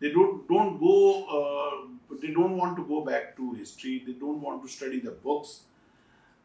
They don't want to go back to history. They don't want to study the books.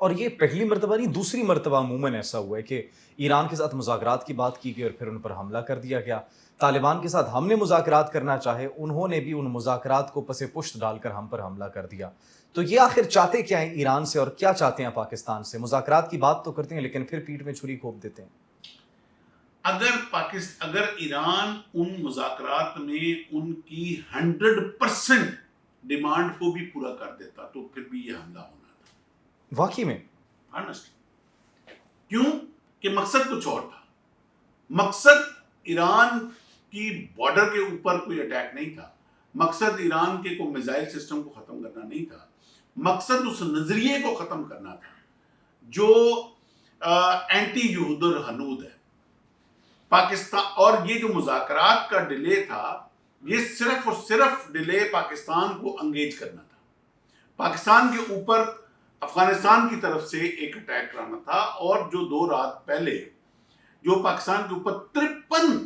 اور یہ پہلی مرتبہ نہیں دوسری مرتبہ عموماً ایسا ہوا ہے کہ ایران کے ساتھ مذاکرات کی بات کی گئی اور پھر ان پر حملہ کر دیا گیا. طالبان کے ساتھ ہم نے مذاکرات کرنا چاہے, انہوں نے بھی ان مذاکرات کو پس پشت ڈال کر ہم پر حملہ کر دیا. تو یہ آخر چاہتے کیا ہیں ایران سے اور کیا چاہتے ہیں پاکستان سے؟ مذاکرات کی بات تو کرتے ہیں لیکن پھر پیٹھ میں چھری گھونپ دیتے ہیں. اگر ایران ان مذاکرات میں ان کی 100% ڈیمانڈ کو بھی پورا کر دیتا تو پھر بھی یہ حملہ ہونا تھا. واقعی میں آنیسٹلی. کیوں کہ مقصد کچھ اور تھا. مقصد ایران کی بارڈر کے اوپر کوئی اٹیک نہیں تھا. مقصد ایران کے کوئی میزائل سسٹم کو ختم کرنا نہیں تھا. مقصد اس نظریے کو ختم کرنا تھا جو اینٹی یہود اور حنود ہے پاکستان. اور یہ جو مذاکرات کا ڈیلے تھا یہ صرف اور صرف ڈیلے پاکستان کو انگیج کرنا تھا. پاکستان کے اوپر افغانستان کی طرف سے ایک اٹیک کرانا تھا. اور جو 2 رات پہلے جو پاکستان کے اوپر 53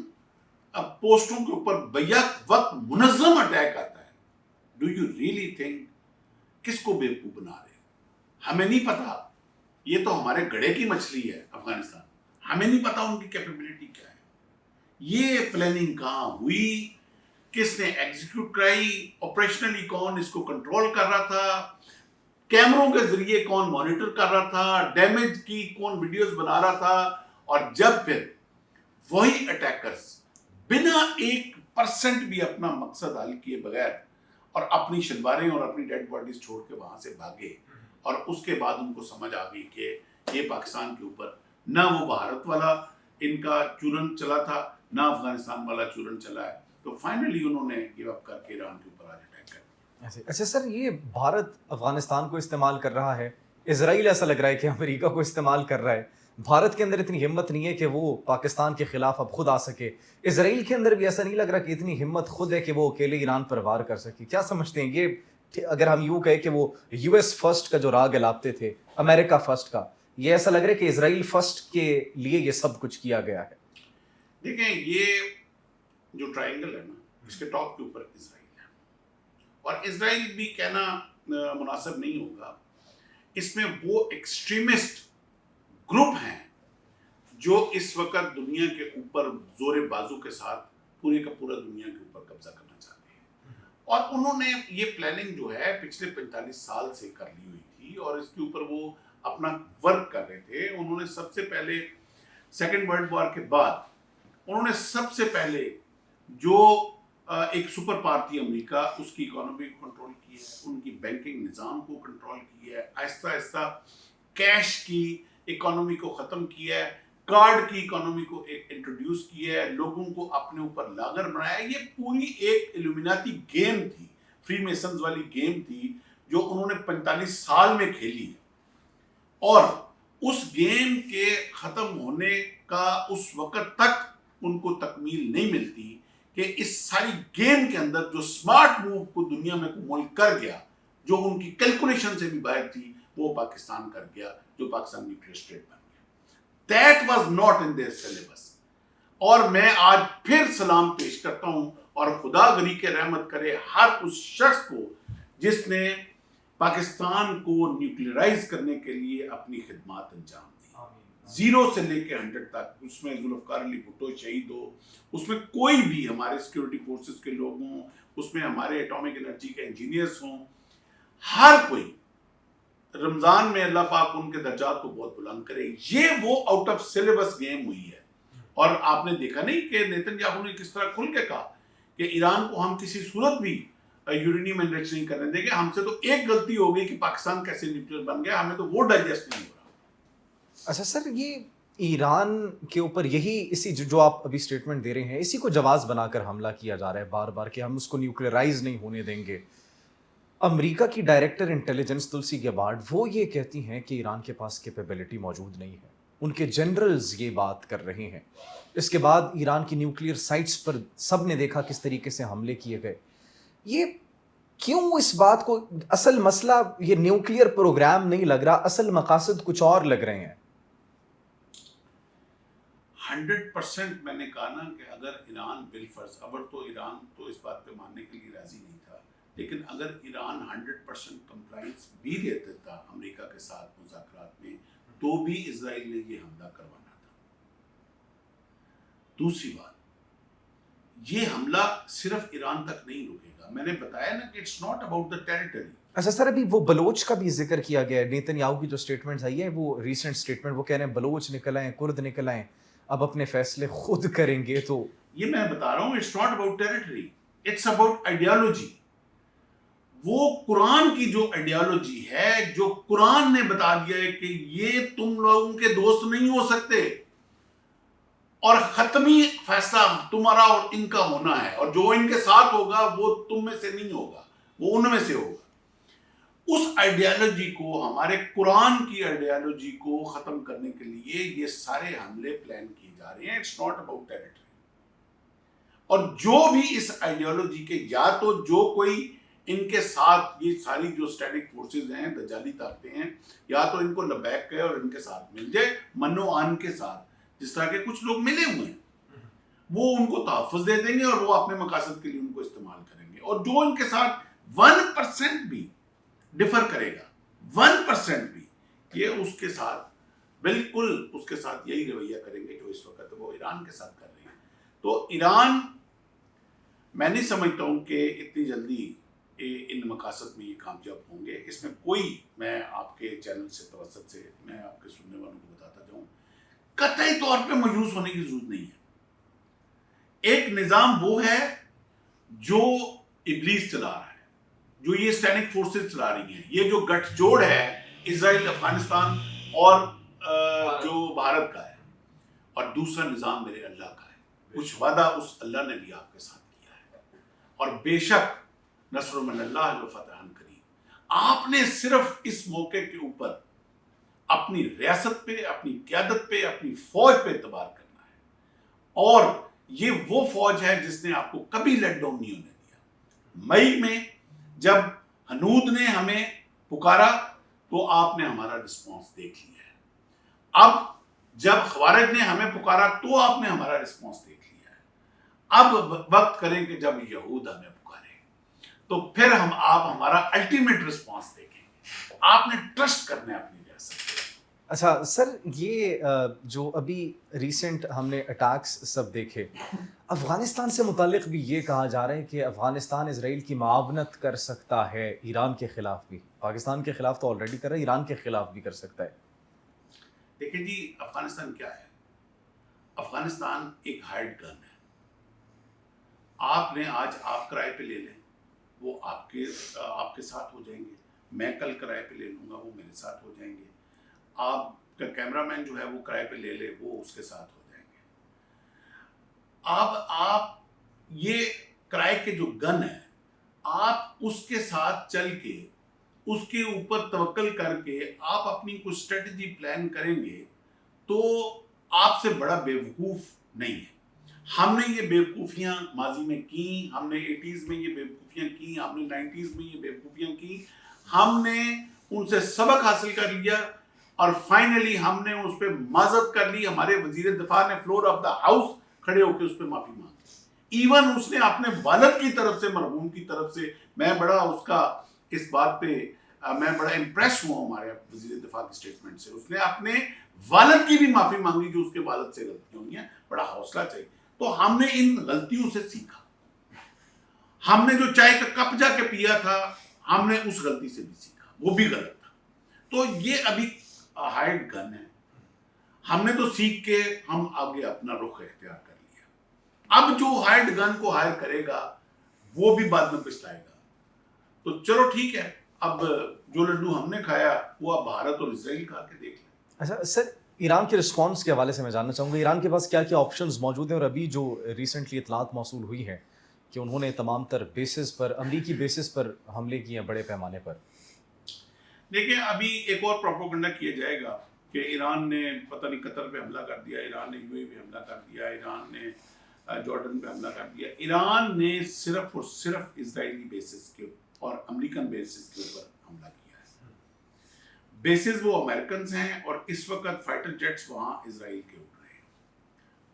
پوسٹوں کے اوپر بیک وقت منظم اٹیک آتا ہے. ڈو یو ریئلی تھنک کس کو بیوقوف بنا رہے ہیں؟ ہمیں نہیں پتا. یہ تو ہمارے گڑے کی مچھلی ہے افغانستان. ہمیں نہیں پتا ان کی کیپیبلٹی کیا ہے. یہ پلاننگ کہاں ہوئی, کس نے ایگزیکیوٹ کرائی, آپریشنلی کون اس کو کنٹرول کر رہا تھا, کیمروں کے ذریعے کون مانیٹر کر رہا تھا, ڈیمیج کی کون ویڈیوز بنا رہا تھا. اور جب پھر وہی اٹیکرز بنا 1% بھی اپنا مقصد حل کیے بغیر اور اپنی شلواریں اور اپنی ڈیڈ باڈیز چھوڑ کے وہاں سے بھاگے, اور اس کے بعد ان کو سمجھ آ گئی کہ یہ پاکستان کے اوپر نہ وہ بھارت والا ان کا چورن چلا تھا نہ افغانستان والا چورن چلا ہے, تو فائنلی انہوں نے گیو اپ کر کے ایران کے اوپر آج اٹیک کر دیا. اچھا سر, یہ بھارت افغانستان کو استعمال کر رہا ہے, اسرائیل ایسا لگ رہا ہے کہ امریکہ کو استعمال کر رہا ہے. بھارت کے اندر اتنی ہمت نہیں ہے کہ وہ پاکستان کے خلاف اب خود آ سکے. اسرائیل کے اندر بھی ایسا نہیں لگ رہا کہ اتنی ہمت خود ہے کہ وہ اکیلے ایران پر وار کر سکے. کیا سمجھتے ہیں یہ, اگر ہم یوں کہیں کہ وہ یو ایس فرسٹ کا جو راگ الاپتے تھے, امریکہ فرسٹ کا, یہ ایسا لگ رہا ہے کہ اسرائیل فرسٹ کے لیے یہ سب کچھ کیا گیا ہے؟ دیکھیں, یہ جو ٹرائنگل ہے نا, اس کے ٹاپ کے اوپر اسرائیل ہے, اور اسرائیل بھی کہنا مناسب نہیں ہوگا. اس میں وہ ایکسٹریمسٹ گروپ ہیں جو اس وقت دنیا کے اوپر زور بازو کے ساتھ پورے کا پورا دنیا کے اوپر قبضہ کرنا چاہتے ہیں. اور انہوں نے یہ پلاننگ جو ہے پچھلے 45 سال سے کر لی ہوئی تھی, اور اس کے اوپر وہ اپنا ورک کر رہے تھے. انہوں نے سب سے پہلے سیکنڈ ورلڈ وار کے بعد انہوں نے سب سے پہلے جو ایک سپر پاور تھی امریکہ, اس کی اکانومی کو کنٹرول کی ہے, ان کی بینکنگ نظام کو کنٹرول کی ہے, آہستہ آہستہ کیش کی اکانومی کو ختم کیا ہے, کارڈ کی اکانومی کو انٹروڈیوس کیا ہے, لوگوں کو اپنے اوپر لاغر بنایا. یہ پوری ایک الومیناتی گیم تھی, فری میسنز والی گیم تھی جو انہوں نے 45 سال میں کھیلی ہے. اور اس گیم کے ختم ہونے کا اس وقت تک ان کو تکمیل نہیں ملتی کہ اس ساری گیم کے اندر جو سمارٹ موو کو دنیا میں کوئی ملک کر گیا, جو ان کی کیلکولیشن سے بھی باہر تھی, وہ پاکستان کر گیا, جو پاکستان نیوکلیئر اسٹیٹ بن گیا. That was not in their syllabus. اور میں آج پھر سلام پیش کرتا ہوں, اور خدا غری کے رحمت کرے ہر اس شخص کو جس نے پاکستان کو نیوکلیئرائز کرنے کے لیے اپنی خدمات انجام دی. 0 سے لے کے 100 تک, اس میں ذوالفقار علی بھٹو شہید ہو, اس میں کوئی بھی ہمارے سیکیورٹی فورسز کے لوگ ہوں, اس میں ہمارے ایٹامک انرجی کے انجینئرز ہوں, ہر کوئی رمضان میں اللہ پاک ان کے درجات کو بہت بلند کرے. یہ وہ آؤٹ آف سلیبس گیم ہوئی ہے. اور آپ نے دیکھا نہیں کہ نیتن یاہو نے کس طرح کھل کے کہا کہ ایران کو ہم کسی صورت بھی یورینیم انریچ نہیں کرنے دیں گے. ہم سے تو ایک غلطی ہو گئی کہ پاکستان کیسے نیوکلیئر بن گیا, ہمیں تو وہ ڈائجسٹ نہیں ہو رہا. اچھا سر, یہ ایران کے اوپر یہی اسی جو آپ ابھی سٹیٹمنٹ دے رہے ہیں, اسی کو جواز بنا کر حملہ کیا جا رہا ہے بار بار کہ ہم اس کو نیوکلیئرائز نہیں ہونے دیں گے. امریکہ کی ڈائریکٹر انٹیلیجنس تلسی گیبارڈ وہ یہ کہتی ہیں کہ ایران کے پاس کیپیبلٹی موجود نہیں ہے. ان کے جنرلز یہ بات کر رہے ہیں. اس کے بعد ایران کی نیوکلیئر سائٹس پر سب نے دیکھا کس طریقے سے حملے کیے گئے. یہ کیوں اس بات کو, اصل مسئلہ یہ نیوکلیئر پروگرام نہیں لگ رہا, اصل مقاصد کچھ اور لگ رہے ہیں. 100% میں نے کہا نا کہ اگر ایران بالفرض, اب تو ایران تو اس بات پہ ماننے کے لیے راضی نہیں تھا لیکن اگر ایران 100% کمپلائنس بھی دیتا تھا امریکہ کے ساتھ مذاکرات میں تو بھی اسرائیل نے یہ حملہ کروانا تھا. دوسری بات، یہ حملہ صرف ایران تک نہیں رکے گا. میں نے بتایا نا کہ it's not about the territory. اچھا سر، ابھی وہ بلوچ کا بھی ذکر کیا گیا ہے. نیتن یاہو کی جو سٹیٹمنٹس آئی ہے وہ ریسنٹ سٹیٹمنٹ، وہ کہہ رہے ہیں بلوچ نکل آئیں، کرد نکل آئیں، اب اپنے فیصلے خود کریں گے. تو یہ میں بتا رہا ہوں it's not about territory, it's about ideology. وہ قرآن کی جو آئیڈیالوجی ہے، جو قرآن نے بتا دیا ہے کہ یہ تم لوگوں کے دوست نہیں ہو سکتے اور حتمی فیصلہ تمہارا اور ان کا ہونا ہے، اور جو ان کے ساتھ ہوگا وہ تم میں سے نہیں ہوگا، وہ ان میں سے ہوگا. اس آئیڈیالوجی کو، ہمارے قرآن کی آئیڈیالوجی کو ختم کرنے کے لیے یہ سارے حملے پلان کیے جا رہے ہیں. It's not about territory. اور جو بھی اس آئیڈیالوجی کے، یا تو جو کوئی ان کے ساتھ، یہ ساری جو اسٹیٹک فورسز ہیں، دجالی طاقتیں ہیں، یا تو ان کو لبیک کہے اور ان کے ساتھ مل جائے من و آن کے ساتھ، جس طرح کے کچھ لوگ ملے ہوئے ہیں، وہ ان کو تحفظ دے دیں گے اور وہ اپنے مقاصد کے لیے ان کو استعمال کریں گے. اور جو ان کے ساتھ 1% بھی ڈفر کرے گا، 1% بھی، یہ اس کے ساتھ بالکل اس کے ساتھ یہی رویہ کریں گے جو اس وقت وہ ایران کے ساتھ کر رہے ہیں. تو ایران، میں نہیں سمجھتا ہوں کہ اتنی جلدی ان مقاصد میں یہ کامیاب ہوں گے. اس میں کوئی، میں آپ کے چینل سے توسط سے میں آپ کے سننے والوں کو بتاتا جاؤں، قطعی طور پہ مایوس ہونے کی ضرورت نہیں ہے. ایک نظام وہ ہے جو ابلیس چلا رہا ہے، جو یہ اسٹینک فورسز چلا رہی ہیں، یہ جو گٹھ جوڑ ہے اسرائیل، افغانستان اور جو بھارت کا ہے، اور دوسرا نظام میرے اللہ کا ہے. کچھ وعدہ اس اللہ نے بھی آپ کے ساتھ کیا ہے، اور بے شک نصر من اللہ و فتح قریب. آپ نے صرف اس موقع کے اوپر اپنی ریاست پہ، اپنی قیادت پہ، اپنی فوج پہ اعتبار کرنا ہے. اور یہ وہ فوج ہے جس نے آپ کو کبھی لیٹ ڈاؤن نہیں ہونے دیا. مئی میں جب ہنود نے ہمیں پکارا تو آپ نے ہمارا رسپانس دیکھ لیا ہے. اب جب خوارج نے ہمیں پکارا تو آپ نے ہمارا رسپانس دیکھ لیا ہے. اب وقت کریں کہ جب یہود ہمیں پکارے تو پھر آپ ہمارا الٹیمیٹ رسپانس دیکھیں گے. آپ نے ٹرسٹ کرنا ہے اپنی ریاست پہ. اچھا سر، یہ جو ابھی ریسنٹ ہم نے اٹیکس سب دیکھے، افغانستان سے متعلق بھی یہ کہا جا رہا ہے کہ افغانستان اسرائیل کی معاونت کر سکتا ہے ایران کے خلاف بھی. پاکستان کے خلاف تو آلریڈی کر رہا ہے، ایران کے خلاف بھی کر سکتا ہے. دیکھیں جی، افغانستان کیا ہے؟ افغانستان ایک ہائیڈ گن ہے. آپ نے آج آپ کرائے پہ لے لیں، وہ آپ کے ساتھ ہو جائیں گے. میں کل کرائے پہ لے لوں گا، وہ میرے ساتھ ہو جائیں گے. آپ کا کیمرہ مین جو ہے وہ کرائے پہ لے لے، وہ اس کے ساتھ ہو جائیں گے. آپ یہ کرائے کے جو گن ہے، آپ اس کے ساتھ چل کے، اس کے اوپر توکل کر کے آپ اپنی کوئی اسٹریٹجی پلان کریں گے تو آپ سے بڑا بیوقوف نہیں ہے. ہم نے یہ بیوقوفیاں ماضی میں کی، ہم نے 80s میں یہ بیوقوفیاں کی، ہم نے 90s میں یہ بیوقوفیاں کی. ہم نے ان سے سبق حاصل کر لیا اور فائنلی ہم نے اس پہ معذرت کر لی. ہمارے وزیر دفاع نے فلور آف دا ہاؤس کھڑے ہو کے اس پہ معافی مانگی. ایون اس نے اپنے والد کی طرف سے، مرحوم کی طرف سے، میں بڑا اس کا اس بات پہ میں بڑا امپریس ہوا ہمارے وزیر دفاع کی اسٹیٹمنٹ سے. اس نے اپنے والد کی بھی معافی مانگی جو اس کے والد سے غلطیاں ہوئی ہیں. بڑا حوصلہ چاہیے. تو ہم نے ان غلطیوں سے سیکھا. ہم نے جو چائے کا کپ جا کے پیا تھا، ہم نے اس غلطی سے بھی سیکھا، وہ بھی غلط تھا. تو یہ ابھی ہائیڈ گن ہے. ہم نے تو سیکھ کے ہم آگے اپنا رخ اختیار کر لیا. اب جو ہائیڈ گن کو ہائر کرے گا وہ بھی بعد میں پچھتائے گا. تو چلو ٹھیک ہے، اب جو لڈو ہم نے کھایا وہ اب بھارت اور اسرائیل کھا کے دیکھ لیں. اچھا سر، ایران کے رسپانس کے حوالے سے میں جاننا چاہوں گا ایران کے پاس کیا کیا آپشنز موجود ہیں، اور ابھی جو ریسنٹلی اطلاعات موصول ہوئی ہیں کہ انہوں نے تمام تر بیسز پر، امریکی بیسز پر حملے کیے ہیں بڑے پیمانے پر. دیکھیں، ابھی ایک اور پروپیگنڈا کیا جائے گا کہ ایران نے پتہ نہیں قطر پہ حملہ کر دیا، ایران نے یو اے پہ حملہ کر دیا، ایران نے جارڈن پہ حملہ کر دیا. ایران نے صرف اور صرف اسرائیلی بیسز کے اور امریکن بیسز کے اوپر حملہ کیا ہے. بیسز وہ امریکنز ہیں اور اس وقت فائٹر جیٹس وہاں اسرائیل کے اڑ رہے ہیں.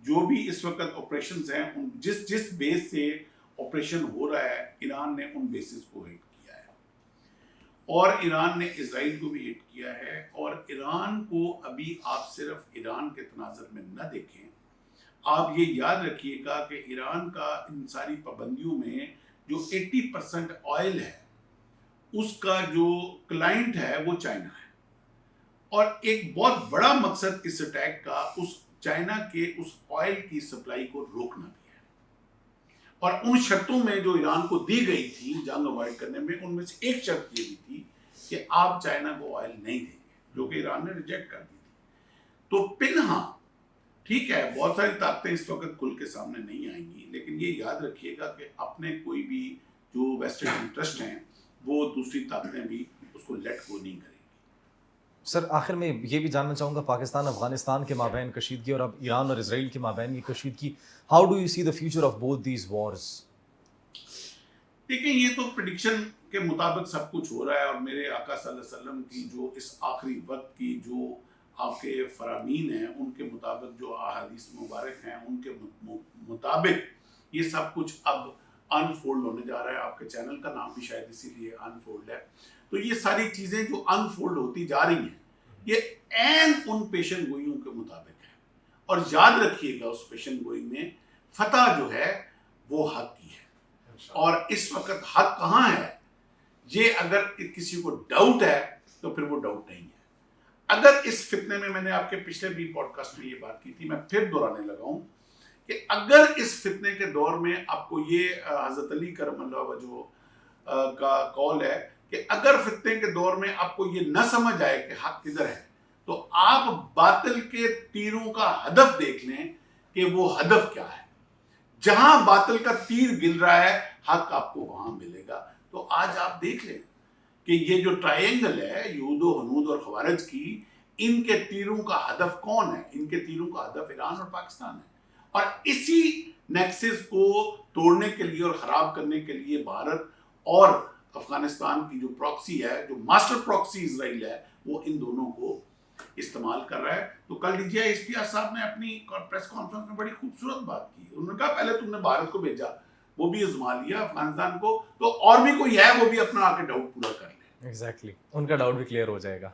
جو بھی اس وقت آپریشنز ہیں، جس بیس سے آپریشن ہو رہا ہے، ایران نے ان بیسز کو ہٹ اور ایران نے اسرائیل کو بھی ہٹ کیا ہے. اور ایران کو ابھی آپ صرف ایران کے تناظر میں نہ دیکھیں, آپ یہ یاد رکھیے گا کہ ایران کا ان ساری پابندیوں میں جو 80% آئل ہے اس کا جو کلائنٹ ہے وہ چائنا ہے. اور ایک بہت بڑا مقصد اس اٹیک کا اس چائنا کے اس آئل کی سپلائی کو روکنا بھی ہے. اور ان شرطوں میں جو ایران کو دی گئی تھی جنگ اوائڈ کرنے میں, ان میں سے ایک شرط یہ بھی تھی کہ آپ چائنا کو آئل نہیں دیں گے, جو کہ ایران نے ریجیکٹ کر دی تھی. تو پنہا ٹھیک ہے, بہت ساری طاقتیں اس وقت کھل کے سامنے نہیں آئیں گی, لیکن یہ یاد رکھیے گا کہ اپنے کوئی بھی جو ویسٹرن انٹرسٹ ہیں وہ دوسری طاقتیں بھی اس کو لیٹ گو نہیں کریں گی. سر آخر میں یہ بھی جاننا چاہوں گا, پاکستان افغانستان کے مابین کشیدگی اور اب ایران اور اسرائیل کے مابین کی کشیدگی, how do you see the future of both these wars? دیکھیں, یہ تو پریڈکشن کے مطابق سب کچھ ہو رہا ہے, اور میرے آقا صلی اللہ علیہ وسلم کی جو اس آخری وقت کی جو آپ کے فرامین ہیں ان کے مطابق جو احادیث مبارک ہیں ان کے مطابق یہ سب کچھ اب انفولڈ ہونے جا رہا ہے. آپ کے چینل کا نام بھی شاید اسی لیے انفولڈ ہے. تو یہ ساری چیزیں جو انفولڈ ہوتی جا رہی ہیں یہ عین ان پیشن گوئیوں کے مطابق ہے. اور یاد رکھیے گا اس پیشن گوئی میں فتح جو ہے وہ حق کی ہے. اور اس وقت حق کہاں ہے, یہ اگر کسی کو ڈاؤٹ ہے تو پھر وہ ڈاؤٹ نہیں ہے. اگر اس فتنے میں نے آپ کے پچھلے بھی پوڈ کاسٹ میں یہ بات کی تھی, میں پھر دہرانے لگا ہوں کہ اگر اس فتنے کے دور میں آپ کو یہ حضرت علی کرم اللہ وجہہ کا قول ہے کہ اگر فتنے کے دور میں آپ کو یہ نہ سمجھ آئے کہ حق کدھر ہے, تو آپ باطل کے تیروں کا ہدف دیکھ لیں کہ وہ ہدف کیا ہے. جہاں باطل کا تیر گل رہا ہے حق آپ کو وہاں ملے گا. تو آج آپ دیکھ لیں کہ یہ جو ٹرائنگل ہے یہود و ہنود اور خوارج کی, ان کے تیروں کا ہدف کون ہے؟ ان کے تیروں کا ہدف ایران اور پاکستان ہے. اور اسی نیکسس کو توڑنے کے لیے اور خراب کرنے کے لیے بھارت اور افغانستان کی جو پراکسی ہے, جو ماسٹر پراکسی اسرائیل ہے, وہ ان دونوں کو استعمال کر رہا ہے. تو کل D G I S P R صاحب نے اپنی پریس کانفرنس میں بڑی خوبصورت بات کی. انہوں نے کہا پہلے تم نے بھارت کو بھیجا, وہ بھی ازما لیا افغانستان کو, تو اور بھی کوئی ہے وہ بھی اپنا آ کے ڈاؤٹ پورا کر لے. ایگزیکٹلی, ان کا ڈاؤٹ بھی کلیئر ہو جائے گا.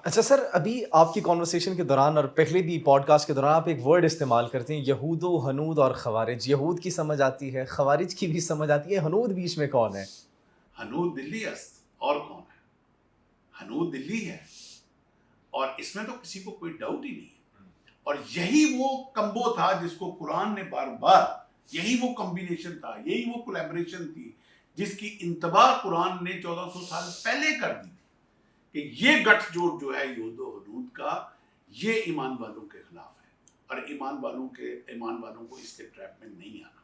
اچھا سر, ابھی آپ کی کانورسیشن کے دوران اور پہلے بھی پوڈ کاسٹ کے دوران آپ ایک ورڈ استعمال کرتے ہیں, یہود و ہنود اور خوارج. یہود کی سمجھ آتی ہے, خوارج کی بھی سمجھ آتی ہے, ہنود بیچ میں کون ہے؟ ہنود دلی است, اور کون ہے؟ ہنود دلی ہے, اور اس میں تو کسی کو کوئی ڈاؤٹ ہی نہیں ہے. اور یہی وہ کمبو تھا جس کو قرآن نے بار بار, یہی وہ کمبینیشن تھا, یہی وہ کولیبریشن تھی جس کی انتباہ قرآن نے 1400 سال پہلے کر دی تھی کہ یہ گٹھ جوڑ جو ہے یہود و ہنود کا, یہ ایمان والوں کے خلاف ہے, اور ایمان والوں کو اس کے ٹریپ میں نہیں آنا.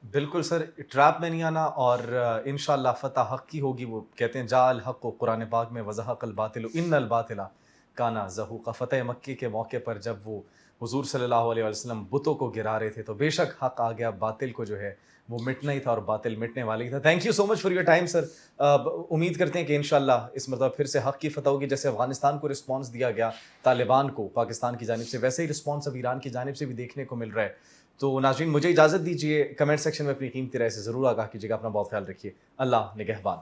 بالکل سر, ٹریپ میں نہیں آنا, اور انشاءاللہ فتح حق کی ہوگی. وہ کہتے ہیں جا الحق و قرآن پاک میں وزحق الباطل ان الباطل کانا زہوقا. فتح مکی کے موقع پر جب وہ حضور صلی اللہ علیہ وسلم بتوں کو گرا رہے تھے تو بے شک حق آ گیا, باطل کو جو ہے وہ مٹنا ہی تھا اور باطل مٹنے والا ہی تھا. Thank you so much for your time sir. امید کرتے ہیں کہ انشاءاللہ اس مرتبہ پھر سے حق کی فتح ہوگی. جیسے افغانستان کو رسپانس دیا گیا طالبان کو پاکستان کی جانب سے, ویسے ہی رسپانس اب ایران کی جانب سے بھی دیکھنے کو مل رہا ہے. تو ناظرین مجھے اجازت دیجیے, کمنٹ سیکشن میں اپنی قیمتی رائے سے ضرور آگاہ کیجیے گا. اپنا بہت خیال رکھیے. اللہ نگہبان.